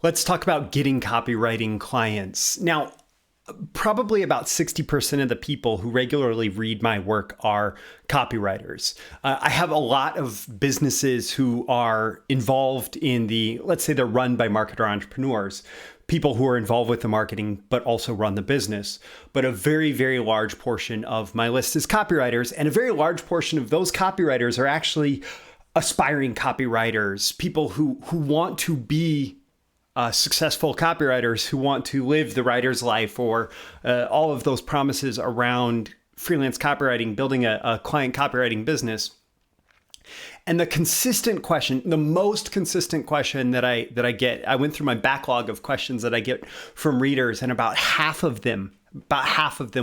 Let's talk about getting copywriting clients. Now, probably about 60% of the people who regularly read my work are copywriters. I have a lot of businesses who are involved in let's say they're run by marketer entrepreneurs, people who are involved with the marketing, but also run the business. But a very, very large portion of my list is copywriters. And a very large portion of those copywriters are actually aspiring copywriters, people who want to be successful copywriters, who want to live the writer's life, or all of those promises around freelance copywriting, building a client copywriting business. And the consistent question, the most consistent question that I get, I went through my backlog of questions that I get from readers, and about half of them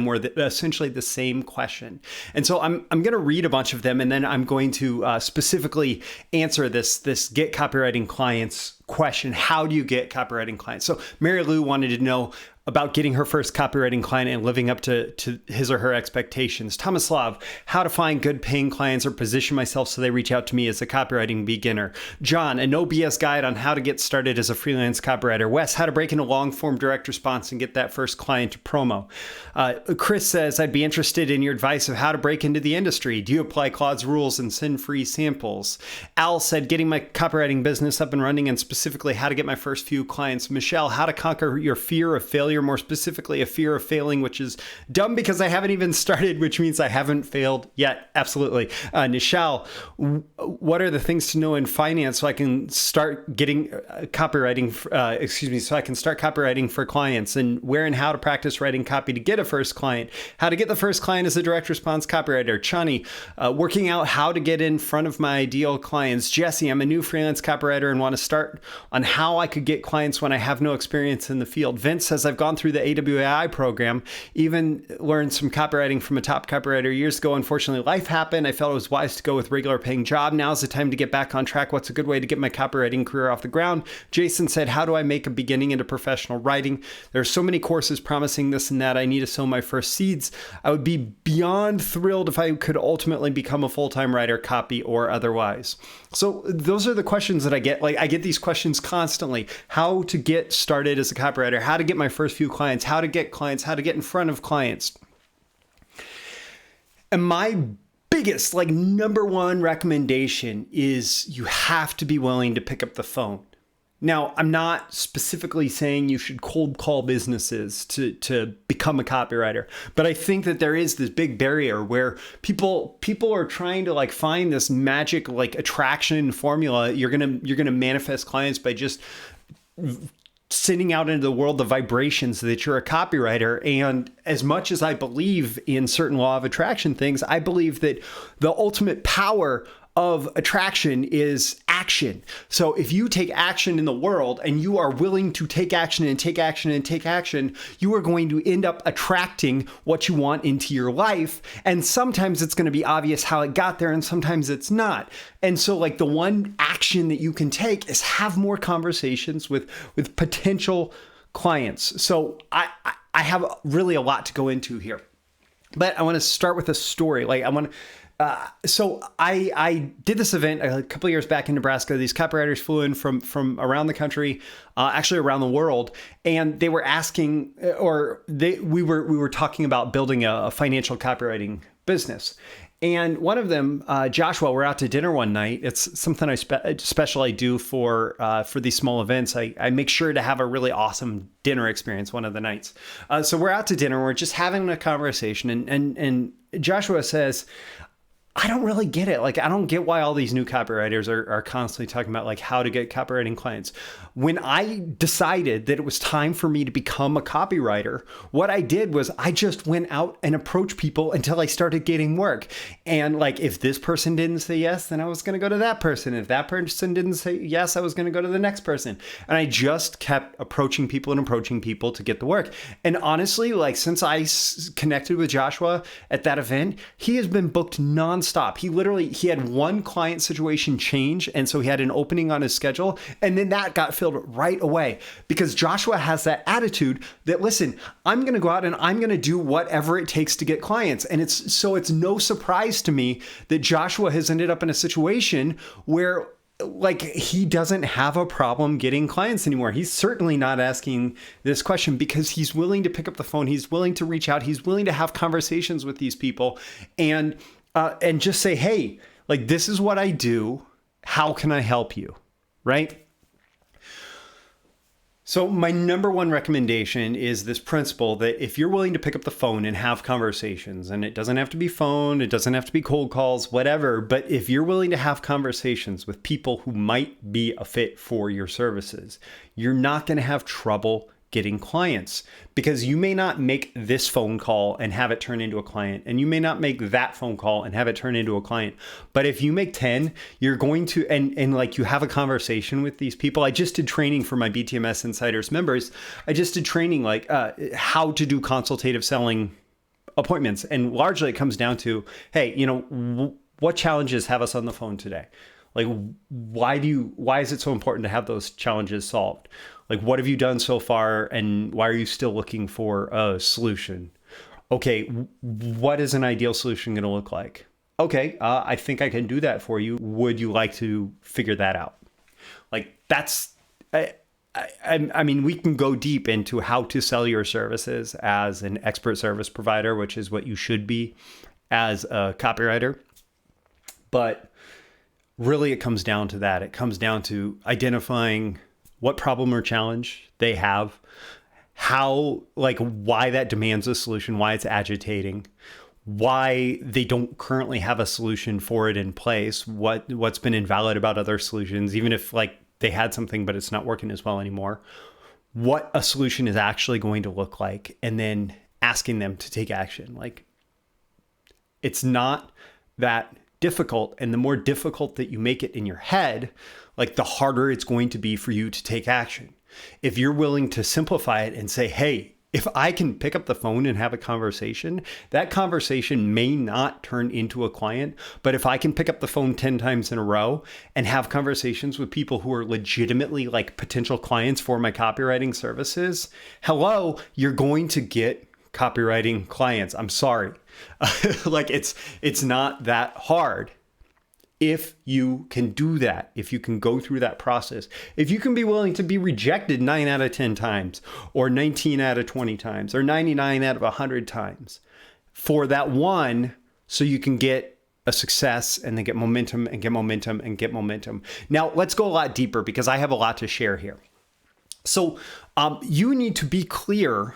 were essentially the same question. And so I'm going to read a bunch of them, and then I'm going to specifically answer this get copywriting clients question. How do you get copywriting clients? So Mary Lou wanted to know about getting her first copywriting client and living up to his or her expectations. Tomislav, how to find good paying clients or position myself so they reach out to me as a copywriting beginner. John, a no BS guide on how to get started as a freelance copywriter. Wes, how to break into long form direct response and get that first client to promo. Chris says, I'd be interested in your advice of how to break into the industry. Do you apply Claude's rules and send free samples? Al said, getting my copywriting business up and running, and specifically how to get my first few clients. Michelle, how to conquer your fear of failure, more specifically a fear of failing, which is dumb because I haven't even started, which means I haven't failed yet. Absolutely. Nishal, what are the things to know in finance so I can start getting copywriting, so I can start copywriting for clients, and where and how to practice writing copy to get a first client, how to get the first client as a direct response copywriter. Chani, working out how to get in front of my ideal clients. Jesse, I'm a new freelance copywriter and want to start on how I could get clients when I have no experience in the field. Vince says, I've gone through the AWAI program, even learned some copywriting from a top copywriter years ago. Unfortunately, life happened. I felt it was wise to go with regular paying job. Now's the time to get back on track. What's a good way to get my copywriting career off the ground? Jason said, how do I make a beginning into professional writing? There are so many courses promising this and that. I need to sow my first seeds. I would be beyond thrilled if I could ultimately become a full-time writer, copy or otherwise. So those are the questions that I get. Like, I get these questions constantly. How to get started as a copywriter, how to get my first few clients, how to get clients, how to get in front of clients. And my biggest, number one recommendation is you have to be willing to pick up the phone. Now, I'm not specifically saying you should cold call businesses to become a copywriter, but I think that there is this big barrier where people are trying to find this magic attraction formula. You're gonna manifest clients by just sending out into the world the vibrations that you're a copywriter. And as much as I believe in certain law of attraction things, I believe that the ultimate power of attraction is action. So if you take action in the world and you are willing to take action and take action and take action, you are going to end up attracting what you want into your life. And sometimes it's going to be obvious how it got there and sometimes it's not. And so the one action that you can take is have more conversations with potential clients. So I have really a lot to go into here, but I want to start with a story. So I did this event a couple of years back in Nebraska. These copywriters flew in from around the country, actually around the world, and they were asking, we were talking about building a financial copywriting business. And one of them, Joshua, we're out to dinner one night. It's something I specially do for these small events. I make sure to have a really awesome dinner experience one of the nights. So we're out to dinner. We're just having a conversation, and Joshua says, I don't really get it. I don't get why all these new copywriters are constantly talking about how to get copywriting clients. When I decided that it was time for me to become a copywriter, what I did was I just went out and approached people until I started getting work. And if this person didn't say yes, then I was going to go to that person. If that person didn't say yes, I was going to go to the next person. And I just kept approaching people to get the work. And honestly, since I connected with Joshua at that event, he has been booked nonstop. He had one client situation change, and so he had an opening on his schedule, and then that got filled right away because Joshua has that attitude that, listen, I'm going to go out and I'm going to do whatever it takes to get clients. And it's no surprise to me that Joshua has ended up in a situation where like he doesn't have a problem getting clients anymore. He's certainly not asking this question because he's willing to pick up the phone. He's willing to reach out. He's willing to have conversations with these people and just say, hey, like, this is what I do. How can I help you? Right? So my number one recommendation is this principle that if you're willing to pick up the phone and have conversations, and it doesn't have to be phone, it doesn't have to be cold calls, whatever, but if you're willing to have conversations with people who might be a fit for your services, you're not going to have trouble getting clients, because you may not make this phone call and have it turn into a client, and you may not make that phone call and have it turn into a client. But if you make 10, you're going to, and like you have a conversation with these people. I just did training for my BTMSinsiders members. I just did training like how to do consultative selling appointments. And largely it comes down to, hey, what challenges have us on the phone today? Like, why is it so important to have those challenges solved? Like, what have you done so far, and why are you still looking for a solution? Okay, what is an ideal solution going to look like? Okay, I think I can do that for you. Would you like to figure that out? Like, that's, I mean, we can go deep into how to sell your services as an expert service provider, which is what you should be as a copywriter. But really, it comes down to that. It comes down to identifying what problem or challenge they have, why that demands a solution, why it's agitating, why they don't currently have a solution for it in place, what's been invalid about other solutions, even if like they had something but it's not working as well anymore, what a solution is actually going to look like, and then asking them to take action. Like, it's not that difficult, and the more difficult that you make it in your head, like the harder it's going to be for you to take action. If you're willing to simplify it and say, hey, if I can pick up the phone and have a conversation, that conversation may not turn into a client, but if I can pick up the phone 10 times in a row and have conversations with people who are legitimately like potential clients for my copywriting services, hello, you're going to get copywriting clients. I'm sorry. Like it's not that hard. If you can do that, if you can go through that process, if you can be willing to be rejected 9 out of 10 times, or 19 out of 20 times, or 99 out of 100 times for that one, so you can get a success and then get momentum and get momentum and get momentum. Now, let's go a lot deeper because I have a lot to share here. So you need to be clear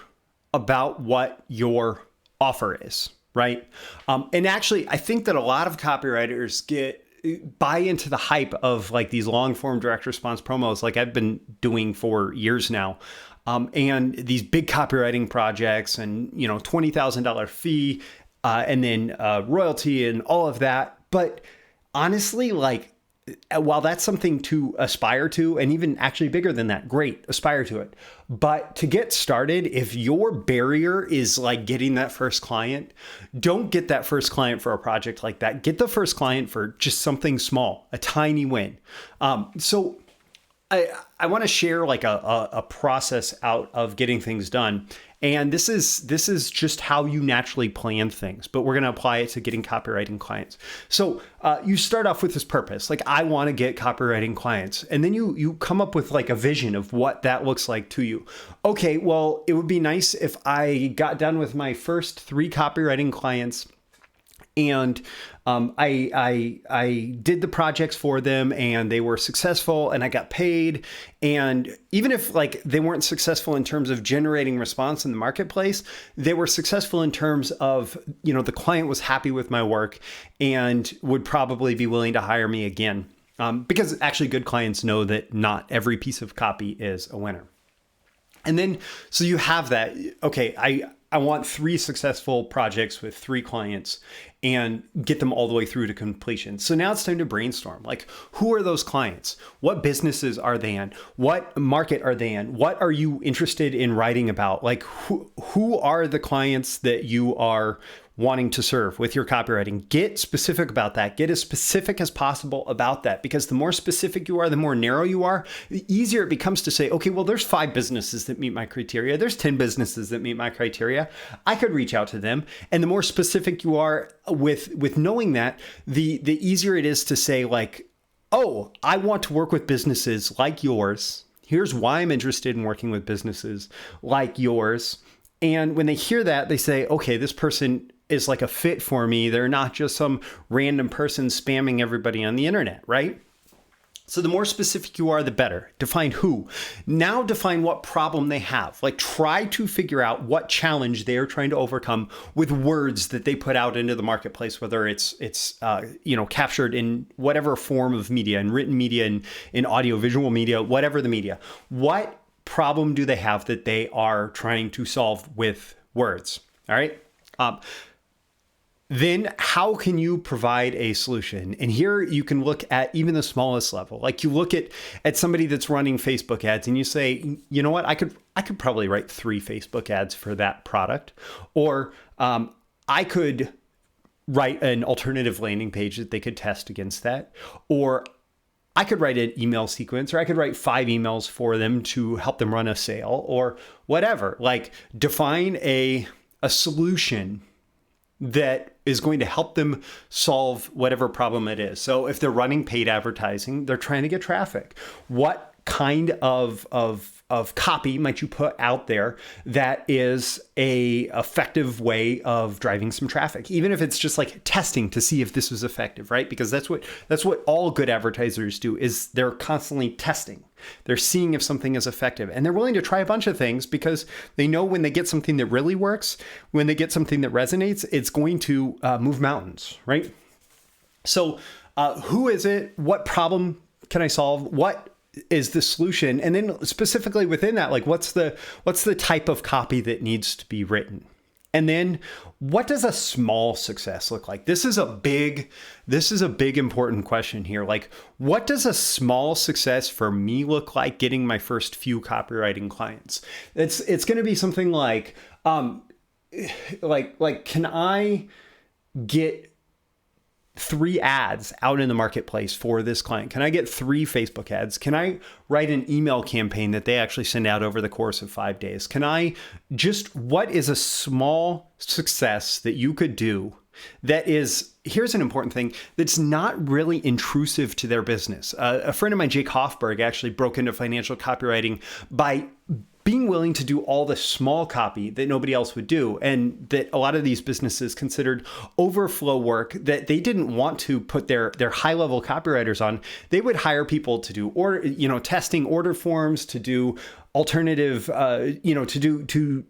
about what your offer is, right? And actually, I think that a lot of copywriters buy into the hype of like these long form direct response promos, like I've been doing for years now. And these big copywriting projects and, $20,000 fee, and then royalty and all of that. But honestly, like, while that's something to aspire to, and even actually bigger than that, great, aspire to it. But to get started, if your barrier is like getting that first client, don't get that first client for a project like that. Get the first client for just something small, a tiny win. So I want to share like a process out of getting things done. And this is just how you naturally plan things, but we're going to apply it to getting copywriting clients. So you start off with this purpose, like I want to get copywriting clients. And then you come up with like a vision of what that looks like to you. Okay, well, it would be nice if I got done with my first 3 copywriting clients and I did the projects for them and they were successful and I got paid. And even if like they weren't successful in terms of generating response in the marketplace, they were successful in terms of, the client was happy with my work and would probably be willing to hire me again. Because actually good clients know that not every piece of copy is a winner. And then, so you have that, okay, I want 3 successful projects with 3 clients and get them all the way through to completion. So now it's time to brainstorm. Like, who are those clients? What businesses are they in? What market are they in? What are you interested in writing about? Like, who are the clients that you are wanting to serve with your copywriting? Get specific about that. Get as specific as possible about that, because the more specific you are, the more narrow you are, the easier it becomes to say, okay, well, there's 5 businesses that meet my criteria. There's 10 businesses that meet my criteria. I could reach out to them. And the more specific you are with knowing that, the easier it is to say like, oh, I want to work with businesses like yours. Here's why I'm interested in working with businesses like yours. And when they hear that, they say, okay, this person is like a fit for me. They're not just some random person spamming everybody on the internet, right? So the more specific you are, the better. Define who. Now define what problem they have. Like, try to figure out what challenge they are trying to overcome with words that they put out into the marketplace, whether it's captured in whatever form of media, in written media, in audio, visual media, whatever the media. What problem do they have that they are trying to solve with words? All right. Then how can you provide a solution? And here you can look at even the smallest level. Like, you look at somebody that's running Facebook ads and you say, you know what, I could probably write 3 Facebook ads for that product. Or I could write an alternative landing page that they could test against that. Or I could write an email sequence, or I could write 5 emails for them to help them run a sale, or whatever. Like, define a solution that is going to help them solve whatever problem it is. So if they're running paid advertising, they're trying to get traffic. What kind of copy might you put out there that is a effective way of driving some traffic, even if it's just like testing to see if this was effective, right? Because that's what all good advertisers do, is they're constantly testing. They're seeing if something is effective, and they're willing to try a bunch of things because they know when they get something that really works, when they get something that resonates, it's going to move mountains, right? So who is it? What problem can I solve? What is the solution? And then specifically within that, like, what's the type of copy that needs to be written? And then what does a small success look like? This is a big important question here. Like, what does a small success for me look like getting my first few copywriting clients? It's going to be something like can I get 3 ads out in the marketplace for this client? Can I get 3 Facebook ads? Can I write an email campaign that they actually send out over the course of 5 days? What is a small success that you could do that is, here's an important thing, that's not really intrusive to their business. A friend of mine, Jake Hoffberg, actually broke into financial copywriting by being willing to do all the small copy that nobody else would do, and that a lot of these businesses considered overflow work that they didn't want to put their high-level copywriters on. They would hire people to do testing order forms, to do alternative, to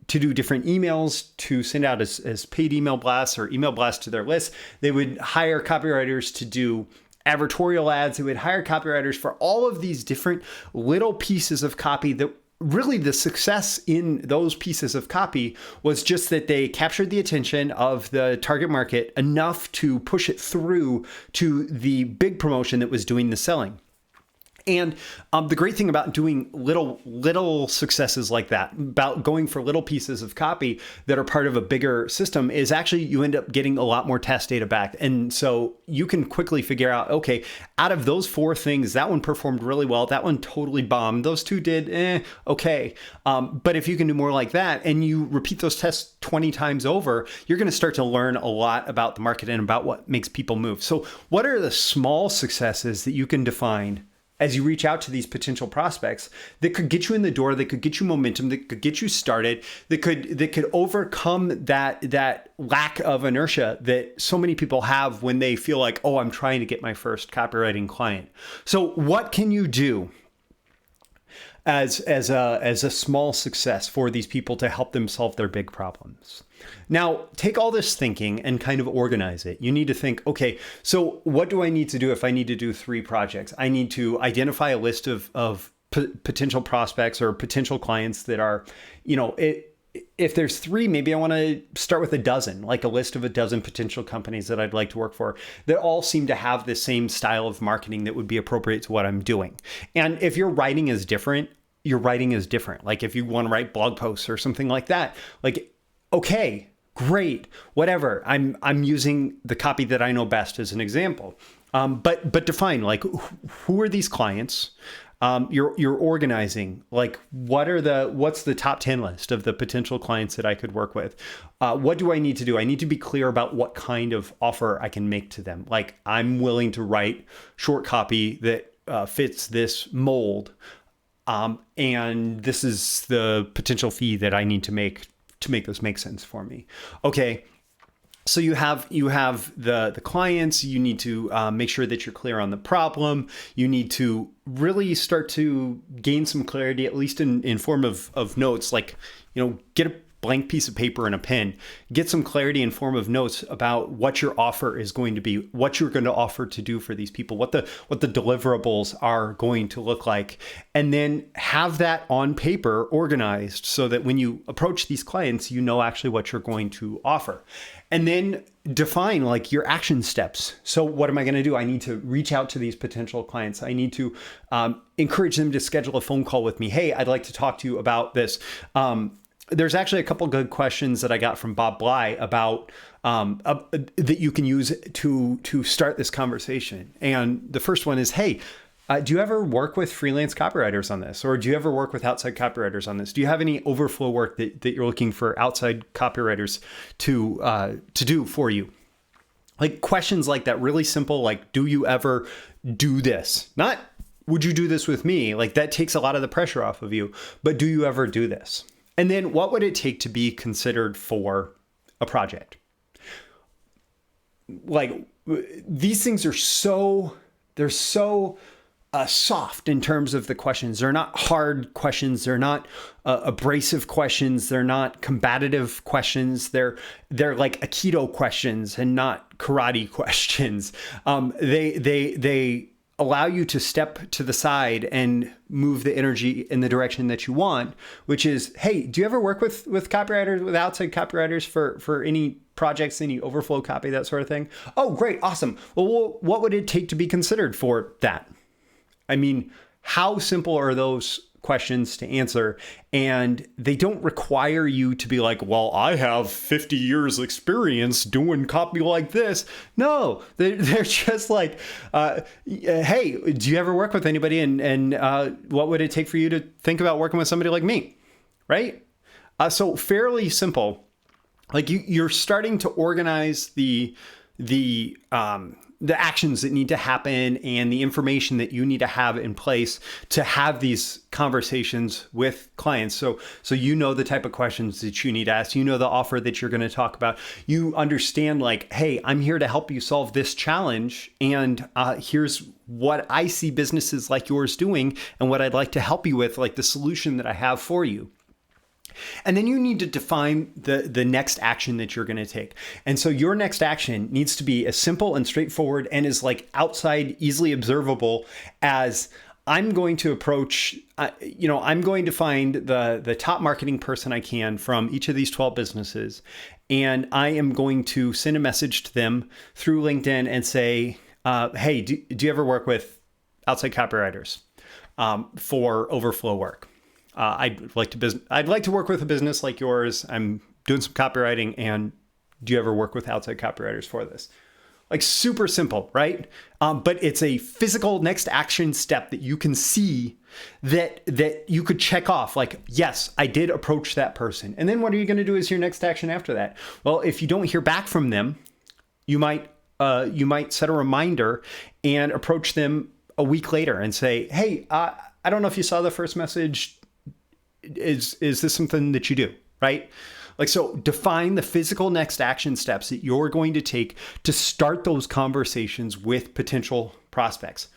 do different emails to send out as paid email blasts or email blasts to their list. They would hire copywriters to do advertorial ads. They would hire copywriters for all of these different little pieces of copy that really the success in those pieces of copy was just that they captured the attention of the target market enough to push it through to the big promotion that was doing the selling. And the great thing about doing little successes like that, about going for little pieces of copy that are part of a bigger system, is actually you end up getting a lot more test data back. And so you can quickly figure out, okay, out of those 4 things, that one performed really well. That one totally bombed. Those 2 did okay. But if you can do more like that and you repeat those tests 20 times over, you're going to start to learn a lot about the market and about what makes people move. So what are the small successes that you can define as you reach out to these potential prospects that could get you in the door, that could get you momentum, that could get you started, that could overcome that lack of inertia that so many people have when they feel like, oh, I'm trying to get my first copywriting client. So what can you do as a small success for these people to help them solve their big problems? Now, take all this thinking and kind of organize it. You need to think, okay, so what do I need to do if I need to do 3 projects? I need to identify a list of potential prospects or potential clients that are, if there's 3, maybe I want to start with a dozen, like a list of a dozen potential companies that I'd like to work for that all seem to have the same style of marketing that would be appropriate to what I'm doing. And if your writing is different, your writing is different. Like if you want to write blog posts or something like that, like, okay, great, whatever. I'm using the copy that I know best as an example. But define, like, who are these clients? You're organizing. Like, what's the top 10 list of the potential clients that I could work with? What do I need to do? I need to be clear about what kind of offer I can make to them. Like, I'm willing to write short copy that fits this mold. And this is the potential fee that I need to make this make sense for me. Okay. So you have the clients. You need to make sure that you're clear on the problem. You need to really start to gain some clarity, at least in form of notes. Like, get a blank piece of paper and a pen. Get some clarity in form of notes about what your offer is going to be, what you're going to offer to do for these people, what the deliverables are going to look like, and then have that on paper organized so that when you approach these clients, you know actually what you're going to offer. And then define like your action steps. So what am I going to do? I need to reach out to these potential clients. I need to encourage them to schedule a phone call with me. Hey, I'd like to talk to you about this. There's actually a couple good questions that I got from Bob Bly about that you can use to start this conversation. And the first one is, hey, do you ever work with freelance copywriters on this? Or do you ever work with outside copywriters on this? Do you have any overflow work that you're looking for outside copywriters to do for you? Like questions like that, really simple, like, do you ever do this? Not, would you do this with me? Like that takes a lot of the pressure off of you, but do you ever do this? And then what would it take to be considered for a project? Like these things are they're so soft in terms of the questions. They're not hard questions. They're not abrasive questions. They're not combative questions. They're like Aikido questions and not karate questions. They allow you to step to the side and move the energy in the direction that you want, which is, hey, do you ever work with copywriters, with outside copywriters for any projects, any overflow copy, that sort of thing? Oh, great. Awesome. Well, what would it take to be considered for that? I mean, how simple are those questions to answer? And they don't require you to be like, well, I have 50 years experience doing copy like this. No, they're just like, hey, do you ever work with anybody? And what would it take for you to think about working with somebody like me? Right? So fairly simple. Like you're starting to organize the actions that need to happen and the information that you need to have in place to have these conversations with clients. So you know the type of questions that you need to ask, you know the offer that you're going to talk about. You understand like, hey, I'm here to help you solve this challenge. And here's what I see businesses like yours doing and what I'd like to help you with, like the solution that I have for you. And then you need to define the next action that you're going to take. And so your next action needs to be as simple and straightforward and as like outside, easily observable as I'm going to approach, I'm going to find the top marketing person I can from each of these 12 businesses. And I am going to send a message to them through LinkedIn and say, hey, do you ever work with outside copywriters for overflow work? I'd like to work with a business like yours. I'm doing some copywriting, and do you ever work with outside copywriters for this? Like super simple, right? But it's a physical next action step that you can see that you could check off. Like, yes, I did approach that person. And then what are you going to do as your next action after that? Well, if you don't hear back from them, you might set a reminder and approach them a week later and say, hey, I don't know if you saw the first message. Is this something that you do, right? Like, so define the physical next action steps that you're going to take to start those conversations with potential prospects.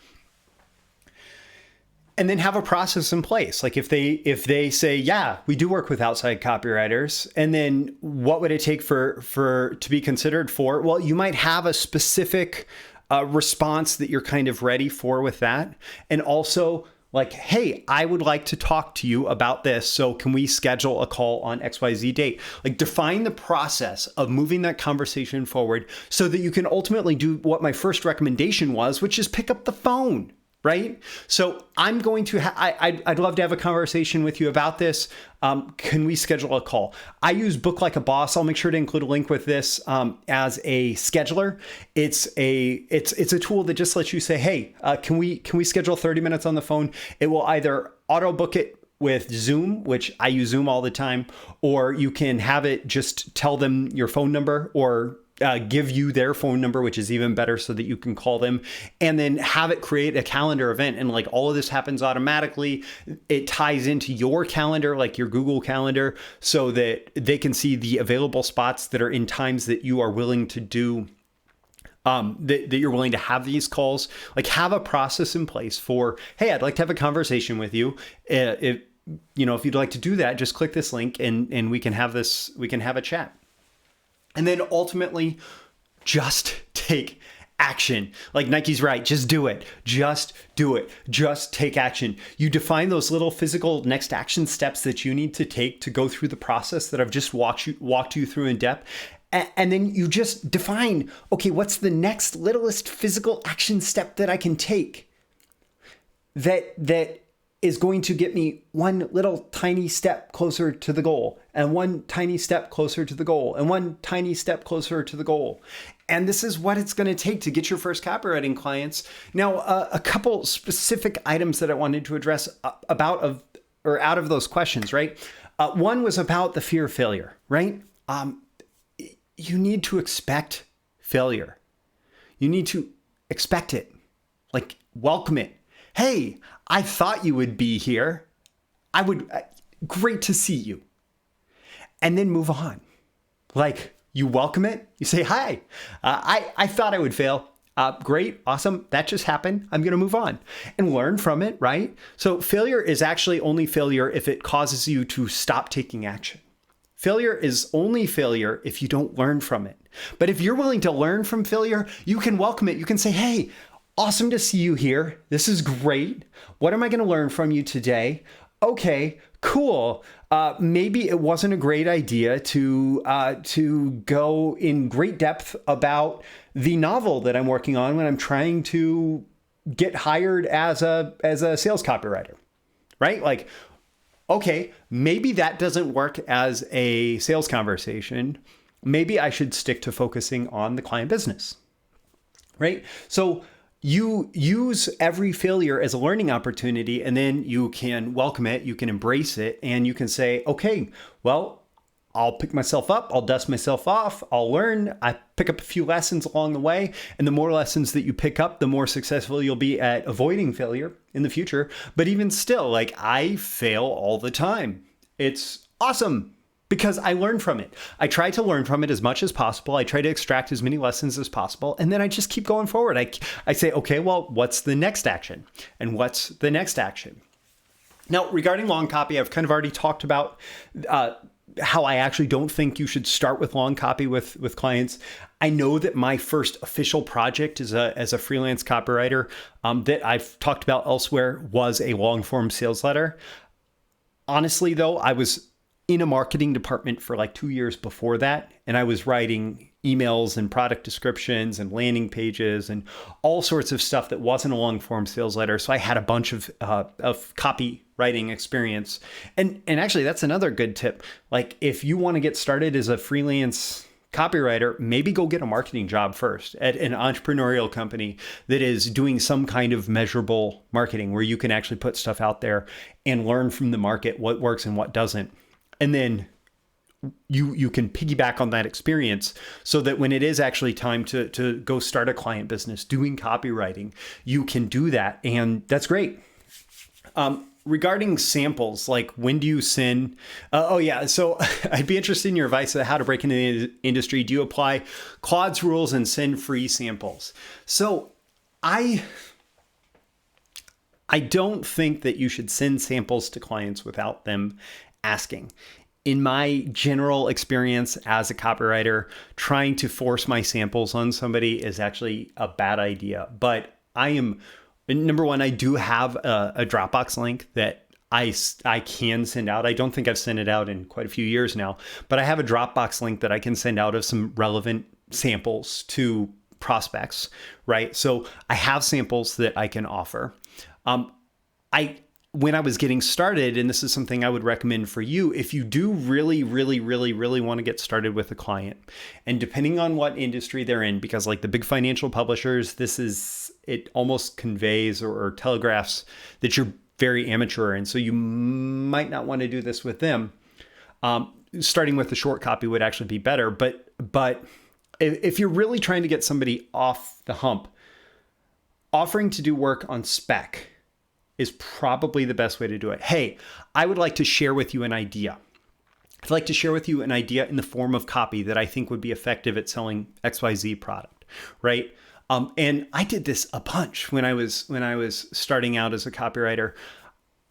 And then have a process in place. Like if they say, yeah, we do work with outside copywriters, and then what would it take for to be considered for? Well, you might have a specific response that you're kind of ready for with that. And also, like, hey, I would like to talk to you about this. So can we schedule a call on XYZ date? Like define the process of moving that conversation forward so that you can ultimately do what my first recommendation was, which is pick up the phone. right? So I'm going to, I'd love to have a conversation with you about this. Can we schedule a call? I use Book Like a Boss. I'll make sure to include a link with this as a scheduler. It's a tool that just lets you say, hey, can we schedule 30 minutes on the phone? It will either auto book it with Zoom, which I use Zoom all the time, or you can have it just tell them your phone number, or give you their phone number, which is even better, so that you can call them, and then have it create a calendar event. And like all of this happens automatically. It ties into your calendar, like your Google Calendar, so that they can see the available spots that are in times that you are willing to do, that you're willing to have these calls. Like, have a process in place for, hey, I'd like to have a conversation with you. If you'd like to do that, just click this link and we can have a chat. And then ultimately, just take action. Like Nike's right, just do it. Just do it. Just take action. You define those little physical next action steps that you need to take to go through the process that I've just walked you through in depth. And then you just define, okay, what's the next littlest physical action step that I can take that is going to get me one little tiny step closer to the goal, and one tiny step closer to the goal, and one tiny step closer to the goal. And this is what it's going to take to get your first copywriting clients. Now, a couple specific items that I wanted to address out of those questions, right? One was about the fear of failure, right? You need to expect failure. You need to expect it, like welcome it. Hey, I thought you would be here. Great to see you. And then move on. Like, you welcome it. You say, hi, I thought I would fail. Great, awesome. That just happened. I'm going to move on and learn from it, right? So failure is actually only failure if it causes you to stop taking action. Failure is only failure if you don't learn from it. But if you're willing to learn from failure, you can welcome it. You can say, hey, awesome to see you here. This is great. What am I going to learn from you today? Okay, cool. Maybe it wasn't a great idea to go in great depth about the novel that I'm working on when I'm trying to get hired as a sales copywriter, right? Like, okay, maybe that doesn't work as a sales conversation. Maybe I should stick to focusing on the client business, right? So you use every failure as a learning opportunity, and then you can welcome it, you can embrace it, and you can say, okay, well, I'll pick myself up, I'll dust myself off, I'll learn, I pick up a few lessons along the way, and the more lessons that you pick up, the more successful you'll be at avoiding failure in the future. But even still, like, I fail all the time. It's awesome, because I learn from it. I try to learn from it as much as possible. I try to extract as many lessons as possible. And then I just keep going forward. I say, okay, well, what's the next action? And what's the next action? Now, regarding long copy, I've kind of already talked about how I actually don't think you should start with long copy with clients. I know that my first official project as a freelance copywriter that I've talked about elsewhere was a long form sales letter. Honestly, though, I was in a marketing department for like 2 years before that. And I was writing emails and product descriptions and landing pages and all sorts of stuff that wasn't a long form sales letter. So I had a bunch of copywriting experience. And actually, that's another good tip. Like, if you want to get started as a freelance copywriter, maybe go get a marketing job first at an entrepreneurial company that is doing some kind of measurable marketing where you can actually put stuff out there and learn from the market what works and what doesn't. And then you can piggyback on that experience so that when it is actually time to go start a client business doing copywriting, you can do that. And that's great. Regarding samples, like, when do you send? So I'd be interested in your advice on how to break into the industry. Do you apply Claude's rules and send free samples? So I don't think that you should send samples to clients without them asking. In my general experience as a copywriter, trying to force my samples on somebody is actually a bad idea. But number one, I do have a Dropbox link that I can send out. I don't think I've sent it out in quite a few years now, but I have a Dropbox link that I can send out of some relevant samples to prospects, right? So I have samples that I can offer. When I was getting started, and this is something I would recommend for you, if you do really want to get started with a client, and depending on what industry they're in, because like the big financial publishers, it almost conveys or telegraphs that you're very amateur. And so you might not want to do this with them. Starting with the short copy would actually be better. But if you're really trying to get somebody off the hump, offering to do work on Spec is probably the best way to do it. Hey, I would like to share with you an idea. I'd like to share with you an idea in the form of copy that I think would be effective at selling XYZ product, right? And I did this a bunch when I was starting out as a copywriter.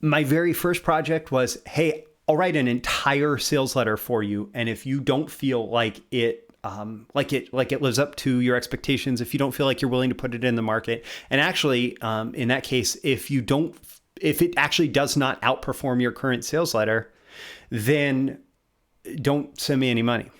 My very first project was, hey, I'll write an entire sales letter for you, and if you don't feel like it lives up to your expectations, if you don't feel like you're willing to put it in the market, and actually, in that case, if it actually does not outperform your current sales letter, then don't send me any money.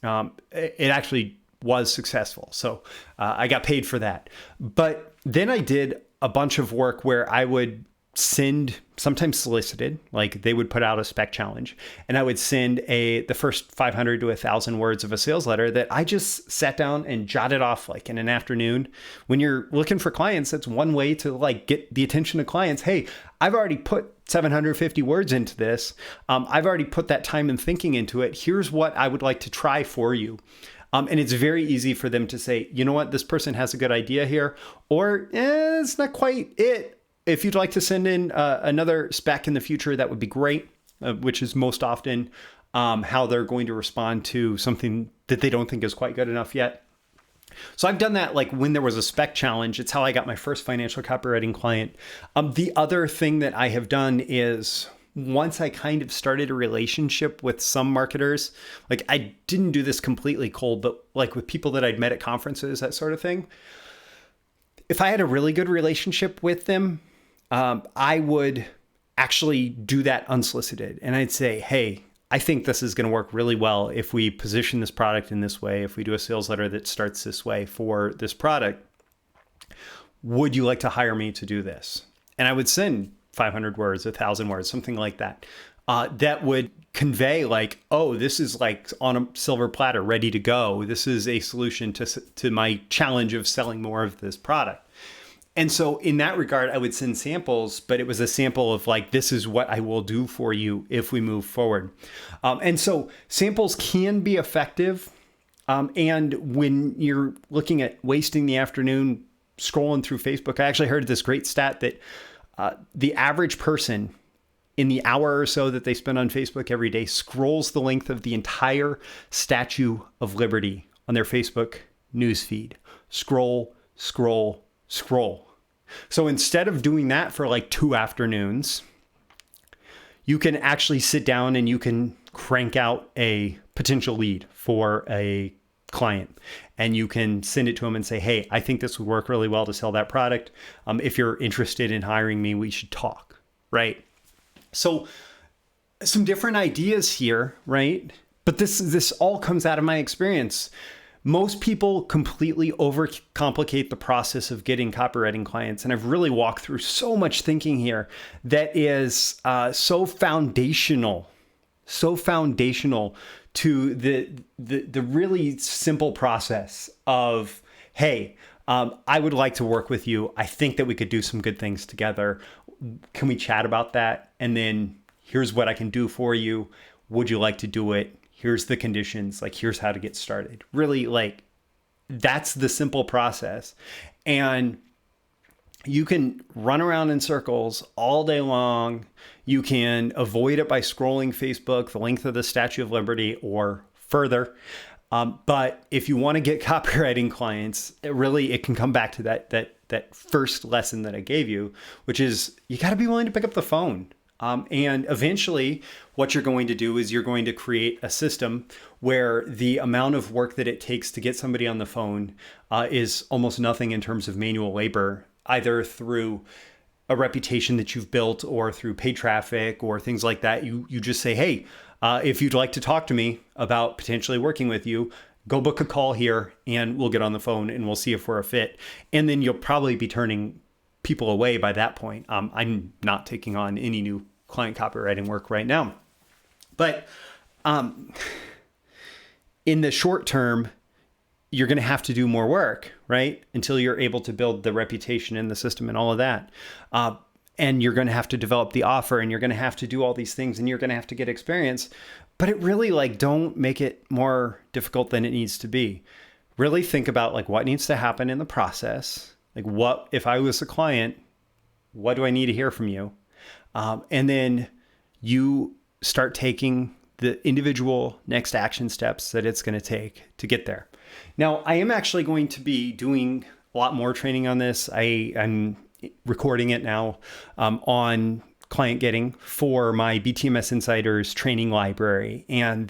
It actually was successful, so I got paid for that. But then I did a bunch of work where I would send, sometimes solicited, like they would put out a spec challenge, and I would send the first 500 to 1,000 words of a sales letter that I just sat down and jotted off like in an afternoon. When you're looking for clients, that's one way to like get the attention of clients. Hey, I've already put 750 words into this. I've already put that time and thinking into it. Here's what I would like to try for you. And it's very easy for them to say, you know what, this person has a good idea here, or it's not quite it. If you'd like to send in another spec in the future, that would be great, which is most often how they're going to respond to something that they don't think is quite good enough yet. So I've done that like when there was a spec challenge. It's how I got my first financial copywriting client. The other thing that I have done is once I kind of started a relationship with some marketers, like I didn't do this completely cold, but like with people that I'd met at conferences, that sort of thing. If I had a really good relationship with them, I would actually do that unsolicited. And I'd say, hey, I think this is going to work really well if we position this product in this way, if we do a sales letter that starts this way for this product. Would you like to hire me to do this? And I would send 500 words, 1,000 words, something like that. That would convey like, oh, this is like on a silver platter, ready to go. This is a solution to my challenge of selling more of this product. And so in that regard, I would send samples, but it was a sample of like, this is what I will do for you if we move forward. And so samples can be effective. And when you're looking at wasting the afternoon scrolling through Facebook, I actually heard this great stat that the average person in the hour or so that they spend on Facebook every day scrolls the length of the entire Statue of Liberty on their Facebook newsfeed. Scroll, scroll, scroll. So instead of doing that for like 2 afternoons, you can actually sit down and you can crank out a potential lead for a client, and you can send it to them and say, hey, I think this would work really well to sell that product. If you're interested in hiring me, we should talk, right? So some different ideas here, right? But this all comes out of my experience. Most people completely overcomplicate the process of getting copywriting clients. And I've really walked through so much thinking here that is so foundational to the really simple process of, hey, I would like to work with you. I think that we could do some good things together. Can we chat about that? And then here's what I can do for you. Would you like to do it? Here's the conditions, like here's how to get started. Really, like that's the simple process. And you can run around in circles all day long. You can avoid it by scrolling Facebook the length of the Statue of Liberty or further. But if you want to get copywriting clients, it can come back to that first lesson that I gave you, which is you got to be willing to pick up the phone. And eventually what you're going to do is you're going to create a system where the amount of work that it takes to get somebody on the phone is almost nothing in terms of manual labor, either through a reputation that you've built or through paid traffic or things like that. You just say, hey, if you'd like to talk to me about potentially working with you, go book a call here and we'll get on the phone and we'll see if we're a fit. And then you'll probably be turning people away by that point. I'm not taking on any new client copywriting work right now. But in the short term, you're going to have to do more work, right? Until you're able to build the reputation in the system and all of that. And you're going to have to develop the offer, and you're going to have to do all these things, and you're going to have to get experience. But it really, like, don't make it more difficult than it needs to be. Really think about like what needs to happen in the process. Like, what, if I was a client, what do I need to hear from you? And then you start taking the individual next action steps that it's going to take to get there. Now, I am actually going to be doing a lot more training on this. I'm recording it now on client getting for my BTMSinsiders training library. And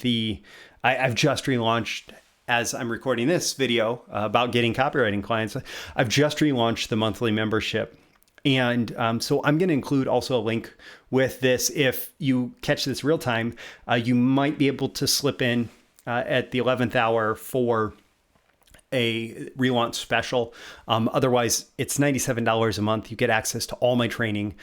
I've just relaunched, as I'm recording this video about getting copywriting clients, I've just relaunched the monthly membership. And so I'm going to include also a link with this. If you catch this real time, you might be able to slip in at the 11th hour for a relaunch special. Otherwise, it's $97 a month. You get access to all my training.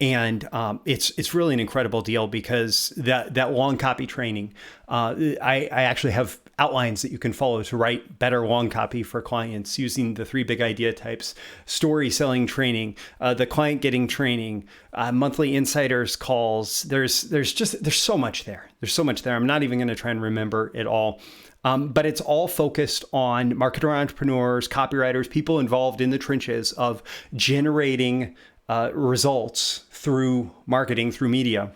And it's really an incredible deal because that long copy training, I actually have outlines that you can follow to write better long copy for clients using the 3 big idea types: story selling training, the client getting training, monthly insiders calls. There's so much there. There's so much there. I'm not even going to try and remember it all. But it's all focused on marketer entrepreneurs, copywriters, people involved in the trenches of generating results through marketing, through media.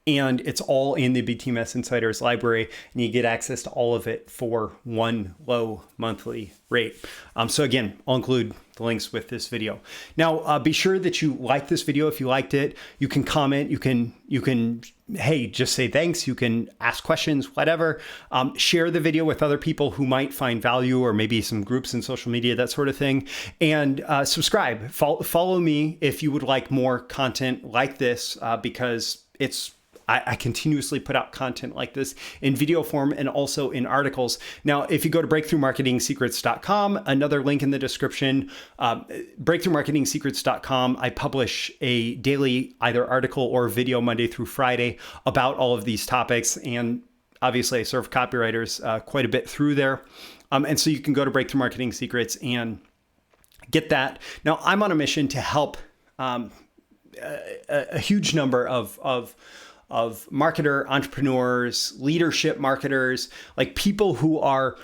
And it's all in the BTMSinsiders library, and you get access to all of it for one low monthly rate. So again, I'll include the links with this video. Now, be sure that you like this video. If you liked it, you can comment, you can, hey, just say thanks. You can ask questions, whatever. Share the video with other people who might find value, or maybe some groups in social media, that sort of thing. And subscribe. Follow me if you would like more content like this, because I continuously put out content like this in video form and also in articles. Now, if you go to breakthroughmarketingsecrets.com, another link in the description, breakthroughmarketingsecrets.com, I publish a daily either article or video Monday through Friday about all of these topics. And obviously I serve copywriters quite a bit through there. And so you can go to Breakthrough Marketing Secrets and get that. Now, I'm on a mission to help a huge number of marketer entrepreneurs, leadership marketers, like people who are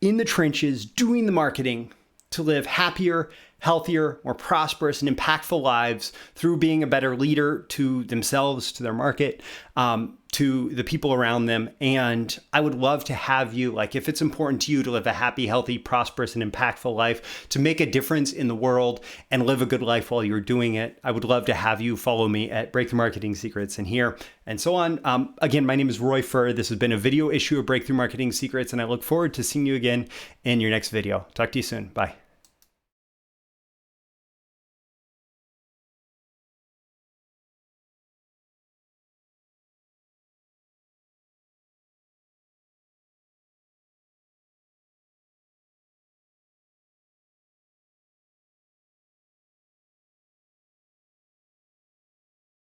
in the trenches doing the marketing to live happier, healthier, more prosperous, and impactful lives through being a better leader to themselves, to their market, to the people around them. And I would love to have you, like, if it's important to you to live a happy, healthy, prosperous, and impactful life, to make a difference in the world and live a good life while you're doing it, I would love to have you follow me at Breakthrough Marketing Secrets and here and so on. Again, my name is Roy Furr. This has been a video issue of Breakthrough Marketing Secrets, and I look forward to seeing you again in your next video. Talk to you soon. Bye.